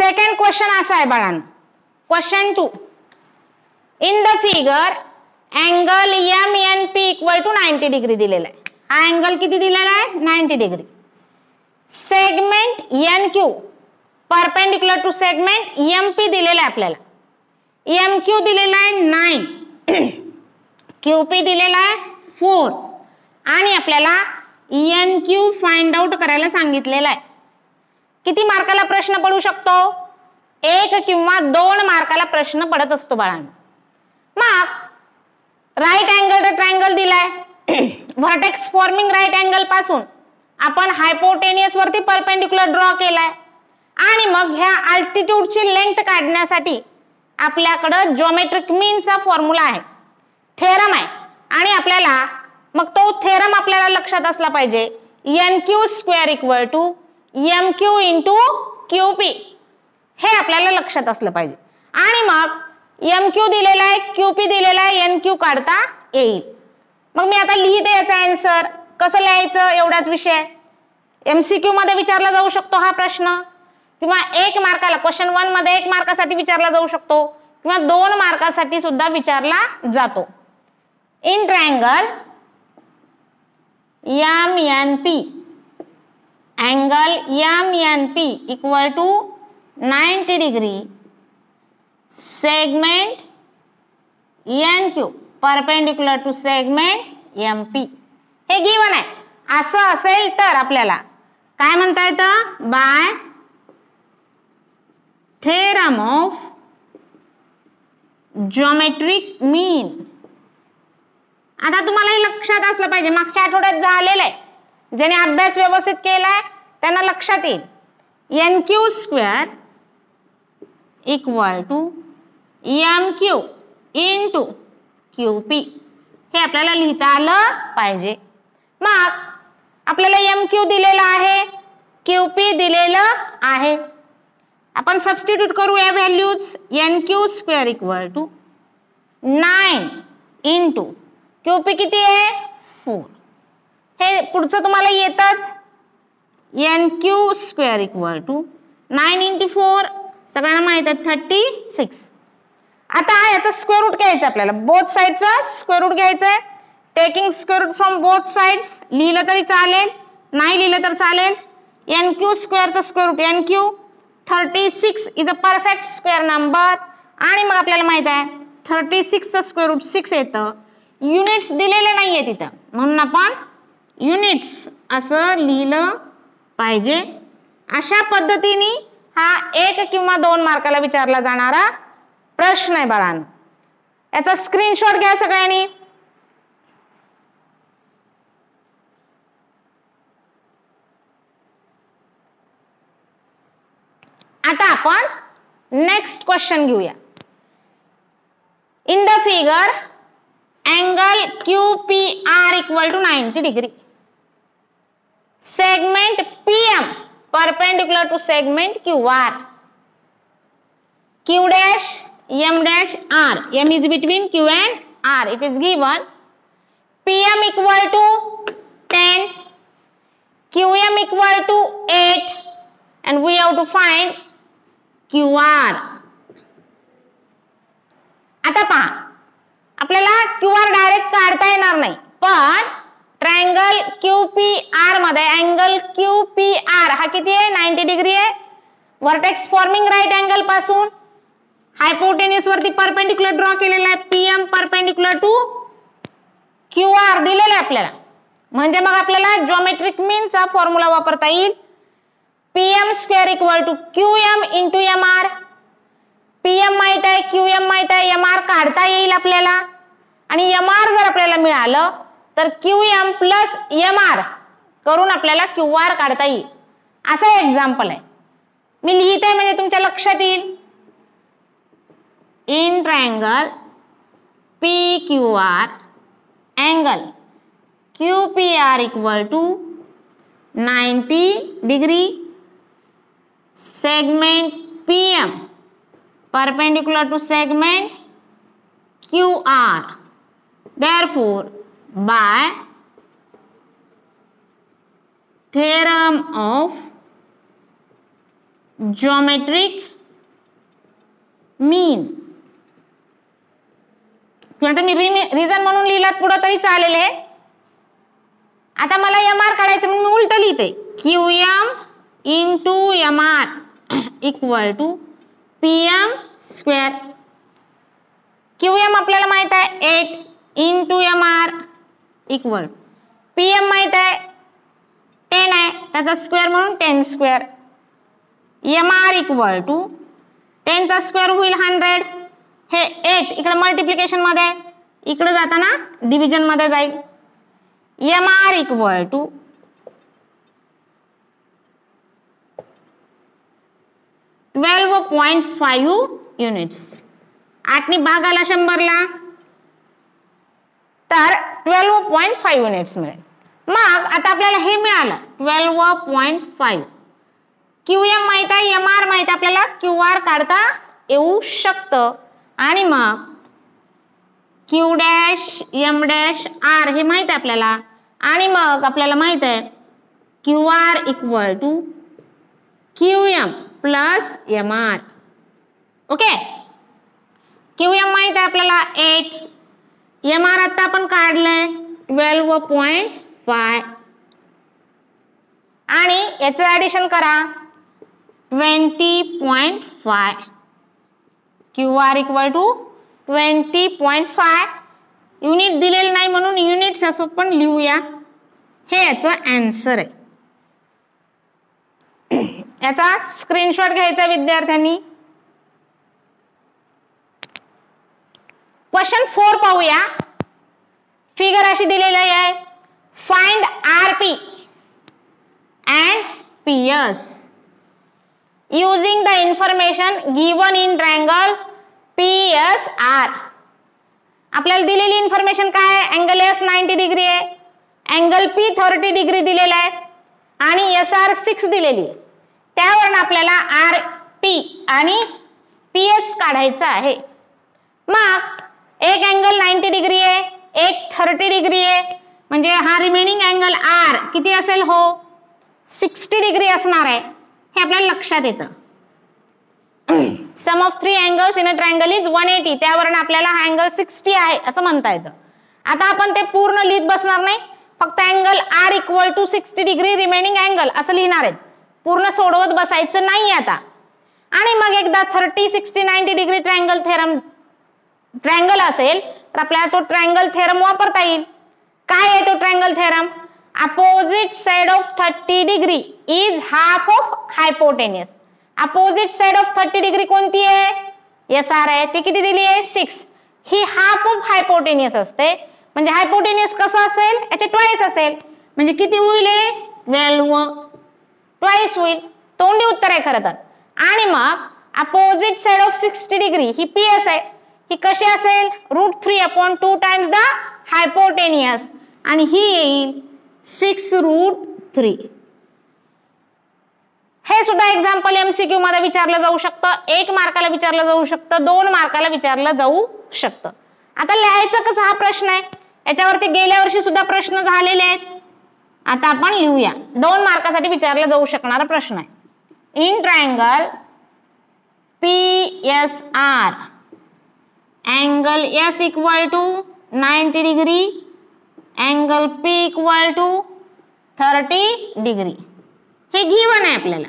Second question असा आहे बाळांनो, question 2. In the figure angle MNP equal to 90 degree दिलेला आहे. हा अँगल किती दिलेला आहे? 90 degree. Segment NQ perpendicular to segment MP दिलेला आहे आपल्याला. MQ दिलेला आहे 9, QP दिलेला आहे 4 आणि आपल्याला NQ फाइंड आउट करायला सांगितलेला आहे. किती मार्काला प्रश्न पडू शकतो? 1 किंवा 2 मार्काला प्रश्न पडत असतो बाळांनो. मग राईट अँगल ट्रायंगल दिलाय, व्हर्टेक्स फॉर्मिंग राईट अँगल पासून आपण हायपोटेनियस वरती परपेंडिक्युलर ड्रॉ केलाय आणि मग ह्या अल्टिट्यूडची लेंथ काढण्यासाठी आपल्याकडे जिओमेट्रिक मीनचा फॉर्म्युला आहे, थेरम आहे आणि आपल्याला मग तो थेरम आपल्याला लक्षात असला पाहिजे. NQ square equal to MQ into QP हे आपल्याला लक्षात असलं पाहिजे. आणि मग MQ दिलेला आहे, QP दिलेला आहे, NQ काढता येईल. मग मी आता लिहिते याचा आन्सर. कसं लिहायचं एवढाच विषय. MCQ मध्ये विचारला जाऊ शकतो हा प्रश्न किंवा 1 मार्काला क्वेश्चन 1 मध्ये 1 मार्कासाठी विचारला जाऊ शकतो किंवा 2 मार्कासाठी सुद्धा विचारला जातो. In triangle MNP angle MNP equal to 90 degree segment NQ perpendicular to segment MP हे गिवन आहे. असं असेल तर आपल्याला काय म्हणता येतं? By theorem of geometric mean. आता तुम्हाला हे लक्षात असलं पाहिजे, मागच्या आठवड्यात झालेलं आहे. ज्याने अभ्यास व्यवस्थित केलाय त्यांना लक्षात येईल. NQ square equal to MQ into QP हे आपल्याला लिहिता आलं पाहिजे. मग आपल्याला MQ दिलेला आहे, QP दिलेलं आहे. आपण सबस्टिट्यूट करूया values. NQ square equal to 9 into QP किती आहे? 4. हे पुढचं तुम्हाला येतच. NQ square equal to 9 into 4 सगळ्यांना माहित आहे 36. आता याचा स्क्वेअर रूट घ्यायचा आपल्याला, बोथ साइडचा स्क्वेअर रूट घ्यायचा आहे. Taking square root from both sides लिहिलं तरी चालेल, नाही लिहिलं तर चालेल. NQ स्क्वेअरचा square root NQ 36 is a perfect square number आणि मग आपल्याला माहित आहे 36 चा स्क्वेअर रूट 6 येतं. युनिट्स दिलेले नाहीये तिथं म्हणून आपण युनिट्स असं लिहिलं पाहिजे. अशा पद्धतीने हा 1 किंवा 2 मार्काला विचारला जाणारा प्रश्न आहे बाळांनो. याचा स्क्रीनशॉट घ्या सगळ्यांनी. आता आपण नेक्स्ट क्वेश्चन घेऊया. In the figure angle QPR equal to 90 degree segment PM perpendicular to segment QR. Q dash M dash R. M is between Q and R. It is given. PM equal to 10, QM equal to 8, and we have to find QR. आता पहा, आपल्याला QR direct काढता येणार नाही, पण triangle QPR मध्ये angle QPR हा किती आहे? 90 डिग्री आहे. व्हर्टेक्स फॉर्मिंग राईट अँगल पासून हायपोटेनियस वरती परपेंडिक्युलर ड्रॉ केलेला आहे. PM परपेंडिक्युलर टू QR दिलेला आहे आपल्याला. म्हणजे मग आपल्याला जिओमेट्रिक मीनचा फॉर्म्युला वापरता येईल. PM square equal to QM into MR. PM माहित आहे, QM माहित आहे, MR काढता येईल आपल्याला आणि MR जर आपल्याला मिळालं तर QM प्लस MR करून आपल्याला QR काढता येईल. असं एक्झाम्पल आहे. मी लिहिते म्हणजे तुमच्या लक्षात येईल. In triangle PQR angle QPR equal to 90 degree segment PM perpendicular to segment QR. Therefore, by theorem of geometric मीन, किंवा तुम्ही रिझन म्हणून लिहिलात पुढे तरी चालेल हे. आता मला MR काढायचं म्हणून मी उलट लिहिते, QM into MR equal to PM square. QM आपल्याला माहित आहे 8 इंटू MR इक्वल, PM माहित आहे 10 आहे, त्याचा स्क्वेअर म्हणून 10 स्क्वेअर. MR इक्वल टू 10 चा स्क्वेअर होईल 100. हे 8 इकडे मल्टिप्लिकेशन मध्ये, इकडे जाताना डिव्हिजन मध्ये जाईल. MR equal to 12.5 units. 8 नी भागाला 100 ला तर 12.5 युनिट्स मिळेल. मग आता आपल्याला हे मिळालं 12.5. QM माहित आहे, MR माहित आहे, आपल्याला QR काढता येऊ शकतं. आणि मग Q dash M dash R हे माहित आहे आपल्याला. आणि मग आपल्याला माहित आहे QR equal to QM plus MR. Okay, QM माहित आहे आपल्याला 8, MR आता आपण काढलंय 12.5 आणि याचं ऍडिशन करा 20.5. QR equal to 20.5. युनिट दिलेलं नाही म्हणून युनिट्स असं पण लिहूया. हे याचं आन्सर आहे. याचा स्क्रीनशॉट घ्यायचा विद्यार्थ्यांनी. क्वेश्चन 4 पाहूया. फिगर अशी दिलेली आहे, find RP and PS using the information given in triangle PSR. आपल्याला दिलेली इन्फॉर्मेशन काय आहे? अँगल S 90 डिग्री आहे, अँगल P 30 डिग्री दिलेला आहे आणि SR 6 दिलेली आहे. त्यावरून आपल्याला RP आणि PS काढायचं आहे. मग एक अँगल 90 डिग्री आहे, एक 30 डिग्री आहे, म्हणजे हा रिमेनिंग अँगल R किती असेल? हो 60 डिग्री असणार आहे. हे आपल्याला लक्षात येतं. Sum of 3 angles in a triangle is 180. त्यावरून आपल्याला हा अँगल 60 आहे असं म्हणता येतं. आता आपण ते पूर्ण लिहित बसणार नाही, फक्त angle R equal to 60 degree remaining angle असं लिहिणार आहेत. पूर्ण सोडवत बसायचं नाही आता. आणि मग एकदा 30, 60, 90 डिग्री ट्रायंगल असेल तर आपल्याला तो ट्रायंगल थेरम वापरता येईल. काय आहे तो triangle theorem? Opposite side of 30 degree is half of hypotenuse. Opposite side of 30 degree कोणती आहे? SR आहे. ती किती दिली आहे? 6. ही हाफ ऑफ हायपोटेनियस असते. म्हणजे हायपोटेनियस कसं असेल? याचे ट्वाइस असेल. म्हणजे किती होईल? 12 ट्वाइस होईल. तोंडी उत्तर आहे खरं तर. आणि मग opposite side of 60 degree he PS आहे. ही कशी असेल? √3/2 टाइम्स द हायपोटेनियस आणि ही येईल 6√3. हे सुद्धा एक्झाम्पल MCQ मध्ये विचारलं जाऊ शकतं. 1 मार्काला विचारलं जाऊ शकतं, 2 मार्काला विचारलं जाऊ शकतं. आता लिहायचं कसं हा प्रश्न आहे. याच्यावरती गेल्या वर्षी सुद्धा प्रश्न झालेले आहेत. आता आपण लिहूया. 2 मार्कासाठी विचारला जाऊ शकणारा प्रश्न आहे. In triangle PSR angle S equal to 90 degree, angle P equal to 30 degree हे गिवन आहे आपल्याला.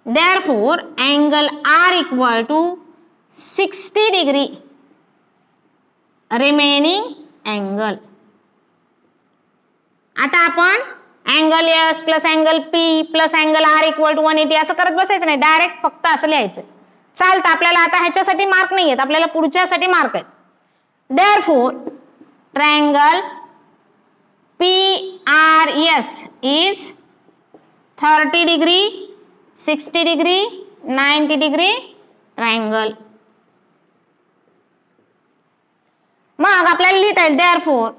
Therefore angle R equal to 60 degree remaining angle. आता आपण angle S plus angle P plus angle R equal to 180 असं करत बसायचं नाही, direct फक्त असं लिहायचं. चालतं. आपल्याला आता ह्याच्यासाठी मार्क नाही आहेत, आपल्याला पुढच्यासाठी मार्क आहेत. Therefore triangle PRS is 30 degree, 60 degree, 90 degree triangle. मग आपल्याला लिहिता येईल therefore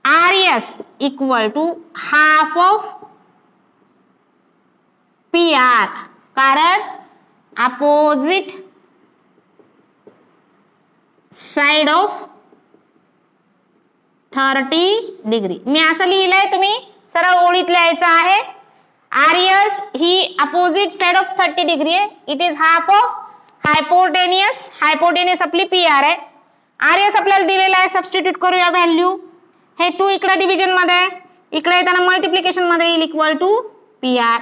RS equal to half of PR, कारण अपोजिट साइड ऑफ 30 डिग्री. मी असं लिहिलंय, तुम्ही सरळ ओळीत लिहायचं आहे. आरएस ही अपोजिट साइड ऑफ 30 डिग्री आहे. It is half of hypotenuse. Hypotenuse आपली पी आर आहे. आरएस आपल्याला दिलेला आहे. सबस्टिट्यूट करूया व्हॅल्यू. हे 2 इकडे डिव्हिजन मध्ये, इकडे येताना मल्टिप्लिकेशन मध्ये येईल equal to P R.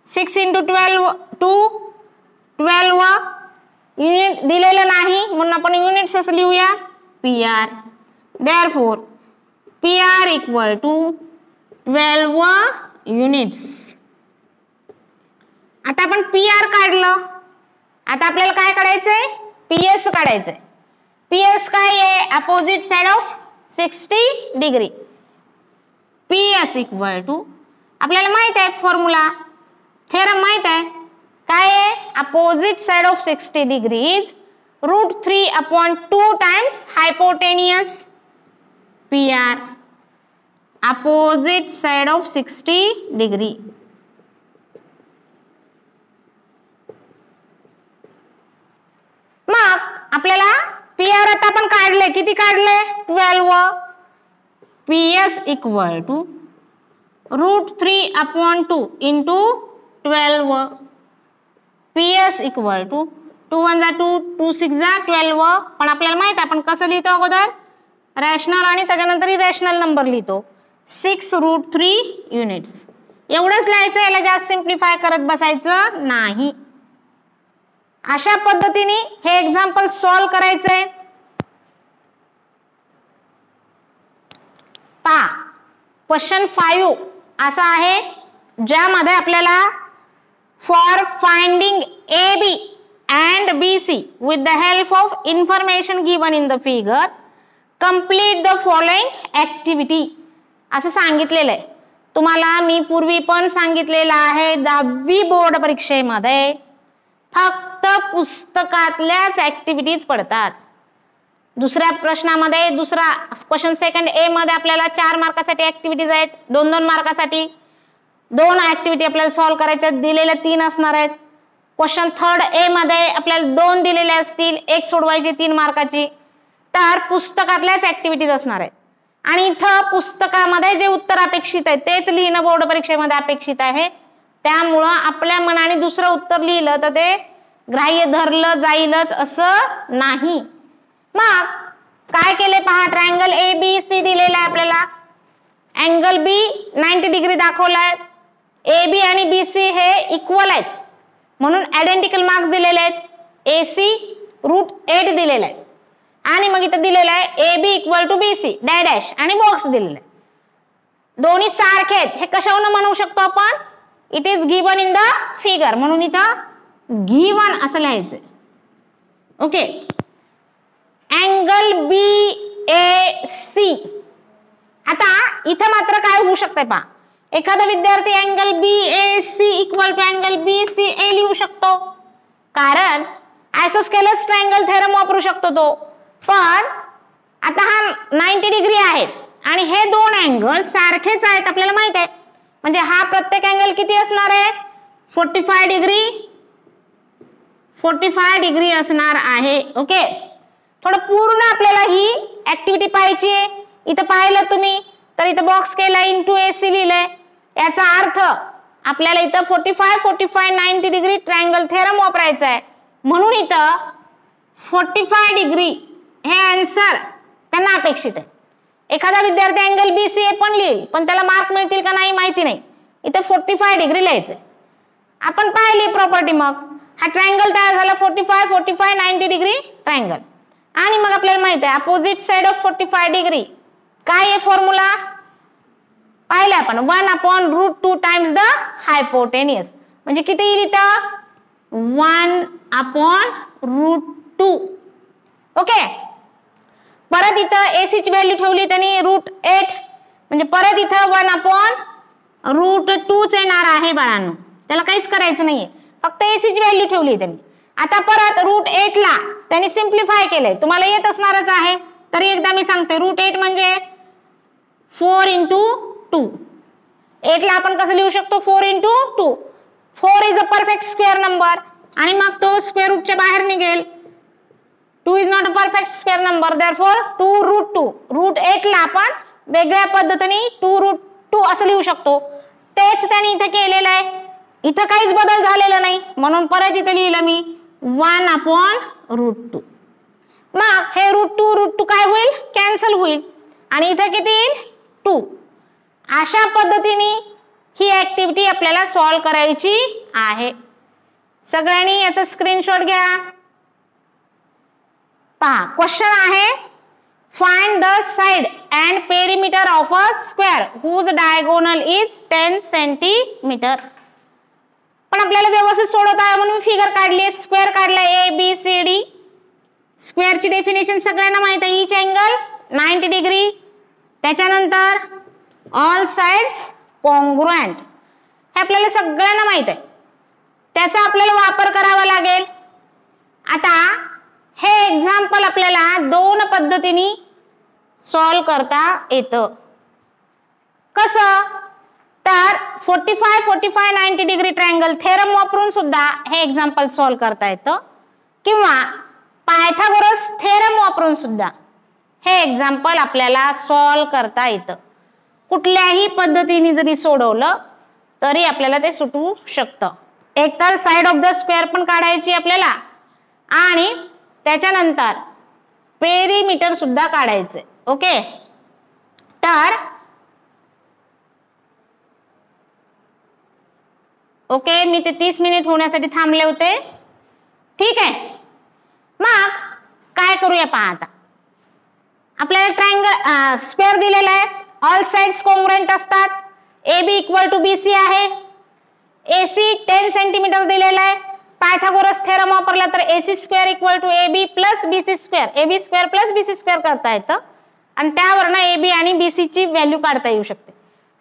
6 × 12 12 unit दिलेलं नाही म्हणून आपण युनिट्स असं लिहूया P R. Therefore P R equal to 12 units. आता आपण पी आर काढलं. आता आपल्याला काय काढायचंय? पीएस काढायचंय. पीएस काय आहे? Opposite side of 60 degree. PS equal to आपल्याला माहित आहे फॉर्म्युला, थेरम माहित आहे काय आहे? Opposite side of 60 degree is √3/2 times hypotenuse P R. Opposite side of 60 degree. मग आपल्याला पी आर आता आपण काढले. किती काढले? 12. PS equal to √3/2 into 12. PS equal to 2 × 1 = 2, 2 × 6 = 12. पण आपल्याला माहित आहे आपण कसं लिहितो अगोदर? रॅशनल आणि त्याच्यानंतर इरेशनल नंबर लिहितो. 6√3 युनिट्स. एवढंच लिहायचं, याला जास्त सिम्प्लिफाय करत बसायचं नाही. अशा पद्धतीने हे एक्झाम्पल सॉल्व करायचंय. पहा क्वेश्चन 5 असा आहे ज्यामध्ये आपल्याला for finding A B and B C with the help of information given in the figure complete the following activity असं सांगितलेलं आहे. तुम्हाला मी पूर्वी पण सांगितलेलं आहे 10वी बोर्ड परीक्षेमध्ये फक्त पुस्तकातल्याच ऍक्टिव्हिटीज पडतात. दुसऱ्या प्रश्नामध्ये दुसरा क्वेश्चन सेकंड ए मध्ये आपल्याला 4 मार्कासाठी ऍक्टिव्हिटीज आहेत. 2-2 मार्कासाठी 2 ऍक्टिव्हिटी आपल्याला सॉल्व करायच्या, दिलेल्या 3 असणार आहेत. क्वेश्चन थर्ड ए मध्ये आपल्याला 2 दिलेले असतील, 1 सोडवायची 3 मार्काची. तर पुस्तकातल्याच ऍक्टिव्हिटीज असणार आहेत. आणि इथं पुस्तकामध्ये जे उत्तर अपेक्षित आहे तेच लिहिणं बोर्ड परीक्षेमध्ये अपेक्षित आहे. त्यामुळं आपल्या मनाने दुसरं उत्तर लिहिलं तर ते ग्राह्य धरलं जाईलच असं नाही. मग काय केले पहा. ट्रायंगल ए बी सी दिलेला आहे आपल्याला. अँगल बी 90 डिग्री दाखवलाय. ए बी आणि बी सी हे इक्वल आहेत म्हणून आयडेंटिकल मार्क्स दिलेले आहेत. ए सी √8 दिलेला आहे. आणि मग इथं दिलेलं आहे A B equal to B C dash आणि बॉक्स दिलेला आहे. दोन्ही सारखे आहेत. हे कशावरून म्हणू शकतो आपण? It is given in the figure म्हणून इथं गिवन असं लिहायचंय. Okay. Angle B A C. आता इथं मात्र काय होऊ शकतंय पहा. एखादा विद्यार्थी angle B A C equal to angle B C A लिहू शकतो कारण आयसोस्केलस ट्रायंगल थेरम वापरू शकतो तो. पण आता हा 90 डिग्री आहे आणि हे 2 अँगल सारखेच आहेत आपल्याला माहित आहे. म्हणजे हा प्रत्येक अँगल किती असणार आहे? 45 डिग्री असणार आहे. ओके. थोडं पूर्ण आपल्याला ही ऍक्टिव्हिटी पाहायची आहे. इथं पाहिलं तुम्ही तर इथं बॉक्स केला इंटू ए सी लिहिलंय. याचा अर्थ आपल्याला इथं 45 90 डिग्री ट्रायंगल थेरम वापरायचा आहे. म्हणून इथं 45 डिग्री हे आन्सर त्यांना अपेक्षित आहे. एखादा विद्यार्थी अँगल बी सी ए पण लिहिल पण त्याला मार्क मिळतील का नाही माहिती नाही. इथे 45 डिग्री लिहायचंय. आपण पाहिली प्रॉपर्टी. मग हा ट्रायंगल तयार झाला 45 90 डिग्री ट्रायंगल. आणि मग आपल्याला माहित आहे अपोजिट साइड ऑफ 45 डिग्री काय आहे फॉर्म्युला पाहिलं आपण 1/√2 टाइम्स द हायपोटेनियस. म्हणजे किती येईल इथं? 1/√2. ओके. परत इथं एसी ची व्हॅल्यू ठेवली त्यांनी √8 म्हणजे परत इथं 1/√2च येणार आहे बाळांनो. त्याला काहीच करायचं नाहीये, फक्त एसी ची व्हॅल्यू ठेवली त्यांनी. आता परत √8 ला त्यांनी सिम्प्लिफाय केलंय. तुम्हाला येत असणारच आहे तरी एकदा मी सांगते. √8 म्हणजे 4 × 2. 8 ला आपण कसं लिहू शकतो? 4 × 2. 4 is a perfect square number आणि मग तो स्क्वेअर रूटच्या बाहेर निघेल. 2 is not a perfect square number. Therefore 2√2. √8 ला आपण वेगळ्या पद्धतीने 2√2 असं लिहू शकतो. तेच त्याने इथं केलेलं आहे, इथं काहीच बदल झालेला नाही, म्हणून परत इथं लिहिलं मी 1/√2. मग हे √2 काय होईल, कॅन्सल होईल आणि इथं किती येईल 2. अशा पद्धतीने ही ऍक्टिव्हिटी आपल्याला सॉल्व करायची आहे. सगळ्यांनी याचा स्क्रीनशॉट घ्या. पहा क्वेश्चन आहे, find the side and perimeter of a square whose diagonal is 10 centimetre. पण आपल्याला व्यवस्थित सोडवता आहे म्हणून फिगर काढली, स्क्वेअर काढलाय ABCD. स्क्वेअरची डेफिनेशन सगळ्यांना माहित आहे, ईच अँगल 90 डिग्री, त्याच्यानंतर ऑल साइड्स कॉन्ग्रुएंट, हे आपल्याला सगळ्यांना माहित आहे, त्याचा आपल्याला वापर करावा लागेल. आता हे एक्झाम्पल आपल्याला दोन पद्धतीने सॉल्व करता येतं. कसं तर 45 90 डिग्री ट्रायंगल थेरम वापरून सुद्धा हे एक्झाम्पल सॉल्व करता येतं, किंवा पायथागोरस थेरम वापरून सुद्धा हे एक्झाम्पल आपल्याला सॉल्व करता येतं. कुठल्याही पद्धतीने जरी सोडवलं तरी आपल्याला ते सुटू शकतं. एक तर साइड ऑफ द स्क्वेअर पण काढायची आपल्याला आणि त्याच्यानंतर पेरिमीटर सुद्धा काढायचे. ओके, तर ओके मी ते 30 मिनिट होण्यासाठी थांबले होते. ठीक आहे, मग काय करूया पहा. आता आपल्याला ट्रायंगल स्क्वेअर दिलेला आहे, ऑल साइड्स कॉन्ग्रुएंट असतात, AB = BC आहे, AC 10 सेंटीमीटर दिलेला आहे. पायथागोरस थेरम वापरला तर AC² = AB + BC², AB² + BC² करता येतं आणि त्यावरनं AB आणि BC ची व्हॅल्यू काढता येऊ शकते.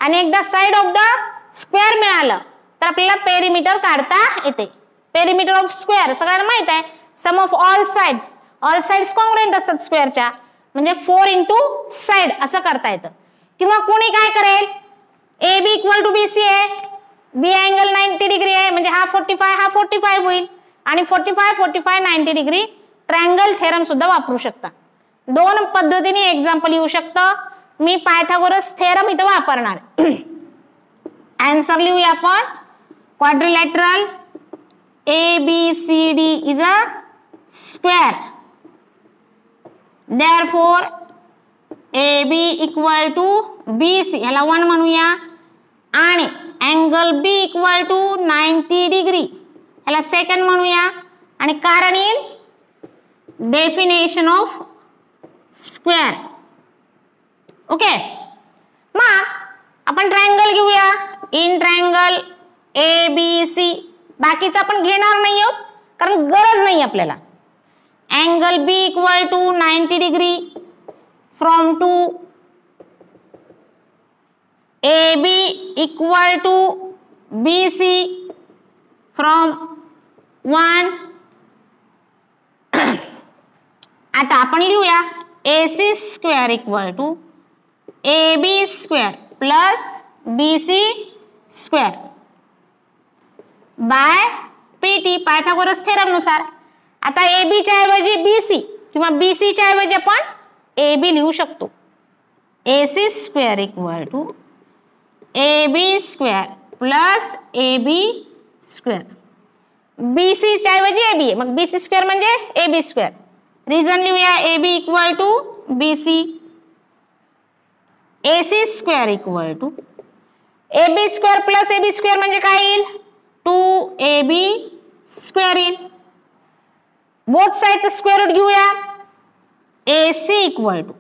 आणि एकदा साइड ऑफ द स्क्वेअर मिळालं तर आपल्याला पेरिमीटर काढता येते. पेरिमीटर ऑफ स्क्वेअर सगळ्यांना माहित आहे, सम ऑफ ऑल साइड्स कॉन्ग्रुएंट असतात स्क्वेअरच्या, म्हणजे 4 × साइड असं करता येतं. किंवा कोणी काय करेल, AB = BC आहे, B अँगल 90 डिग्री आहे, म्हणजे हा 45 होईल आणि 45 90 डिग्री ट्रायंगल थेरम सुद्धा वापरू शकता. दोन पद्धतीने एक्झाम्पल येऊ शकतं. मी पायथागोरस थेरम इथं वापरणार. आन्सर लिहूया आपण. Quadrilateral ABCD is a square, therefore AB = BC, ह्याला 1 म्हणूया, आणि अँगल B = 90 डिग्री, ह्याला सेकंड म्हणूया. आणि कारण येईल डेफिनेशन ऑफ स्क्वेअर. ओके, मग आपण ट्रायंगल घेऊया. इन ट्रायंगल ABC, बाकीचं आपण घेणार नाही आहोत कारण गरज नाही आपल्याला. Angle B = 90 degree from to AB = BC from 1. आता आपण लिहूया AC² = AB² + BC² bye PT, Pythagoras theorem नुसार. आता AB च्या ऐवजी BC किंवा BC च्या ऐवजी आपण AB लिहू शकतो. AC² = AB² + AB². BC च्या ऐवजी AB आहे, मग BC² म्हणजे AB². रिझन लिहूया, AB = BC. AC² = AB² + AB² म्हणजे काय येईल, 2AB² येईल. बोथ साइडचं स्क्वेअर रूट घेऊया. AC =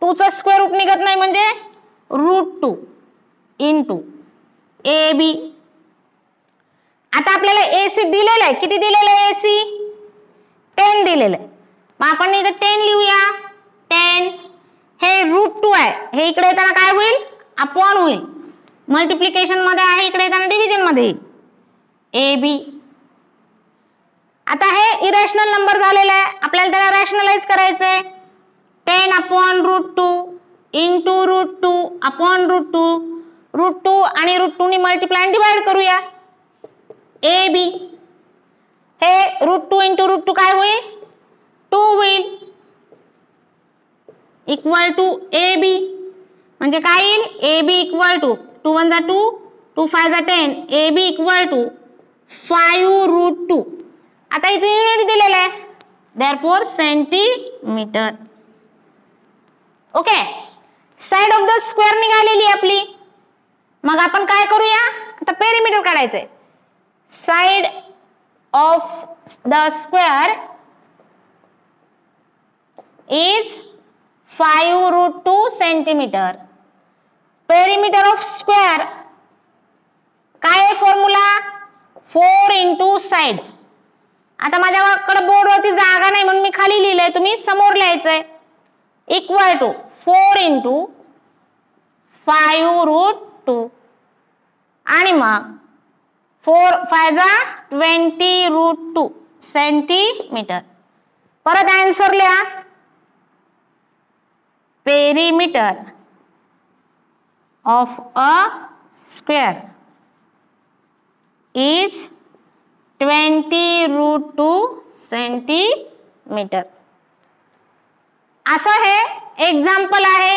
2 चा स्क्वेअर रूट निघत नाही म्हणजे √2 × AB. आता आपल्याला AC दिलेलं आहे, किती दिलेलं आहे AC? 10 दिलेलं आहे, मग आपण इथे 10 लिहूया. 10 हे √2 आहे, हे इकडे येताना काय होईल, अपॉन होईल. मल्टिप्लिकेशन मध्ये आहे, इकडे येताना डिव्हिजन मध्ये येईल. AB. आता हे इरॅशनल नंबर झालेला आहे, आपल्याला त्याला रॅशनलाइज करायचंय. 10/√2 × √2 अपॉन √2. √2 आणि √2 नी मल्टिप्लाय आणि डिवाइड करूया. AB हे √2 × √2 काय होईल, 2 होईल, = AB. म्हणजे काय येईल, AB = 2 × 1 = 2, 2 5 10, AB इक्वल टू 5√2. आता इथे युनिट दिलेलं आहे, therefore centimetre. Okay, side of the square निघालेली आपली. मग आपण काय करूया, आता पेरिमीटर काढायचंय. Side of the square is 5√2 centimetre. Perimeter of square काय आहे फॉर्म्युला, 4 इंटू साइड. आता माझ्याकडे बोर्डवरती जागा नाही म्हणून मी खाली लिहिलंय, तुम्ही समोर लिहायचंय. इक्वल टू 4 इंटू 5√2 आणि मग 4 5 20√2 सेंटीमीटर. परत आन्सर लिहा. Perimeter of a square is 20√2 centimetre. असं हे एक्झाम्पल आहे.